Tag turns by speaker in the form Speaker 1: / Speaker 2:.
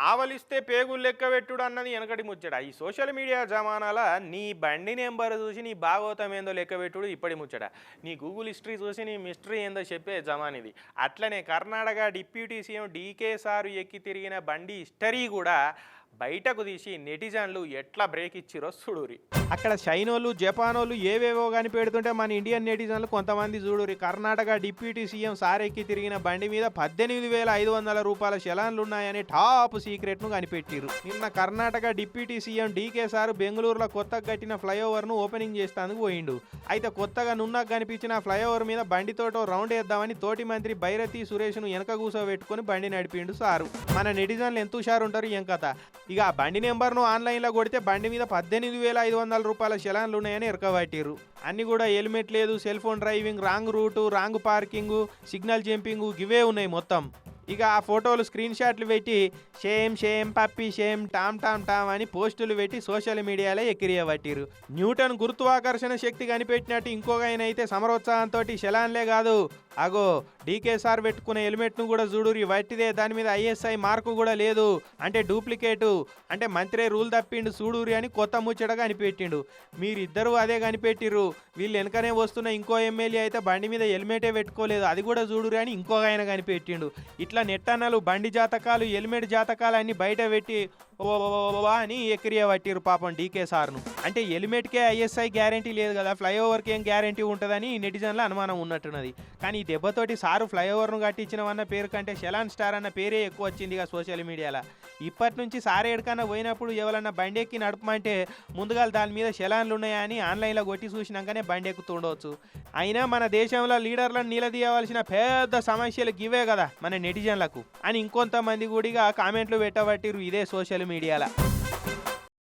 Speaker 1: ఆవలిస్తే పేగులు లెక్క పెట్టుడు అన్నది వెనకటి ముచ్చట. ఈ సోషల్ మీడియా జమానాల నీ బండి నెంబర్ చూసి నీ భాగవతం ఏందో లెక్క పెట్టుడు ఇప్పటి ముచ్చట. నీ గూగుల్ హిస్టరీ చూసి నీ మిస్టరీ ఏందో చెప్పే జమానిది. అట్లనే కర్ణాటక డిప్యూటీ సీఎం డీకే సారు ఎక్కి తిరిగిన బండి హిస్టరీ కూడా బయటకు తీసి నెటిజన్లు ఎట్లా బ్రేక్ ఇచ్చిరో చూడురి. అక్కడ చైనోళ్ళు జపానోళ్ళు ఏవేవో కానీ పెడుతుంటే మన ఇండియన్ నెటిజన్లు కొంతమంది చూడురి. కర్ణాటక డిప్యూటీ సీఎం సారెక్కి తిరిగిన బండి మీద 18,500 రూపాయల చలాన్లు ఉన్నాయని టాప్ సీక్రెట్ను కనిపెట్టిరు. నిన్న కర్ణాటక డిప్యూటీ సీఎం డీకే సారు బెంగళూరులో కొత్తగా కట్టిన ఫ్లైఓవర్ను ఓపెనింగ్ చేస్తానికి పోయిండు. అయితే కొత్తగా నున్నకు కనిపించిన ఫ్లైఓవర్ మీద బండితోటో రౌండ్ వేద్దామని తోటి మంత్రి బైరతి సురేష్ను వెనక కూసోబెట్టుకుని బండి నడిపిండు సారు. మన నెటిజన్లు ఎంత హుషారు ఉంటారు ఏం కథ. ఇక ఆ బండి నెంబర్ను ఆన్లైన్లో కొడితే బండి మీద 18,500 రూపాయల చలాన్లు ఉన్నాయని ఎరకబట్టిరు. అన్ని కూడా హెల్మెట్ లేదు, cell phone driving, wrong route, wrong parking, signal jumping ఇవే ఉన్నాయి మొత్తం. ఇక ఆ ఫోటోలు స్క్రీన్ షాట్లు పెట్టి shame shame puppy shame tom tom tom అని పోస్టులు పెట్టి సోషల్ మీడియాలో ఎక్కిరియబట్టిరు. న్యూటన్ గురుత్వాకర్షణ శక్తి కనిపెట్టినట్టు ఇంకొక ఆయన అయితే సమరోత్సాహంతో చలాన్లే కాదు అగో డీకే సార్ పెట్టుకునే హెల్మెట్ను కూడా చూడురి వట్టిదే, దాని మీద ఐఎస్ఐ మార్కు కూడా లేదు, అంటే డూప్లికేటు, అంటే మంత్రే రూల్ తప్పిండు చూడురి అని కొత్త ముచ్చటగా కనిపెట్టిండు. మీరిద్దరూ అదే కనిపెట్టిర్రు. వీళ్ళు వెనకనే వస్తున్న ఇంకో ఎమ్మెల్యే అయితే బండి మీద హెల్మెటే పెట్టుకోలేదు, అది కూడా చూడురి అని ఇంకొక ఆయన కనిపెట్టిండు. ఇట్లా నెట్టన్నలు బండి జాతకాలు హెల్మెట్ జాతకాలు అన్ని బయట పెట్టి ఓ అని ఎక్కిరియబట్టిరు పాపం డీకే సార్ను. అంటే హెల్మెట్కే ఐఎస్ఐ గ్యారంటీ లేదు కదా, ఫ్లైఓవర్కి ఏం గ్యారంటీ ఉంటుందని నెటిజన్ల అనుమానం ఉన్నట్టున్నది. కానీ ఈ దెబ్బతోటి సారు ఫ్లైఓవర్ను కట్టించినవన్న పేరు కంటే షెలాన్ స్టార్ అన్న పేరే ఎక్కువ వచ్చింది ఇక సోషల్ మీడియాలో. ఇప్పటి నుంచి సార్ ఎక్కడికన్నా పోయినప్పుడు ఎవరన్నా బండి ఎక్కి నడపమంటే ముందుగా దాని మీద షెలాన్లు ఉన్నాయా అని ఆన్లైన్లో కొట్టి చూసినాకనే బండి ఎక్కుతుండవచ్చు. అయినా మన దేశంలో లీడర్లను నిలదీయవలసిన పెద్ద సమస్యలు ఇవే కదా మన నెటిజన్లకు అని ఇంకొంతమంది కూడా కామెంట్లు పెట్టబట్టిరు ఇదే సోషల్ మీడియాలో.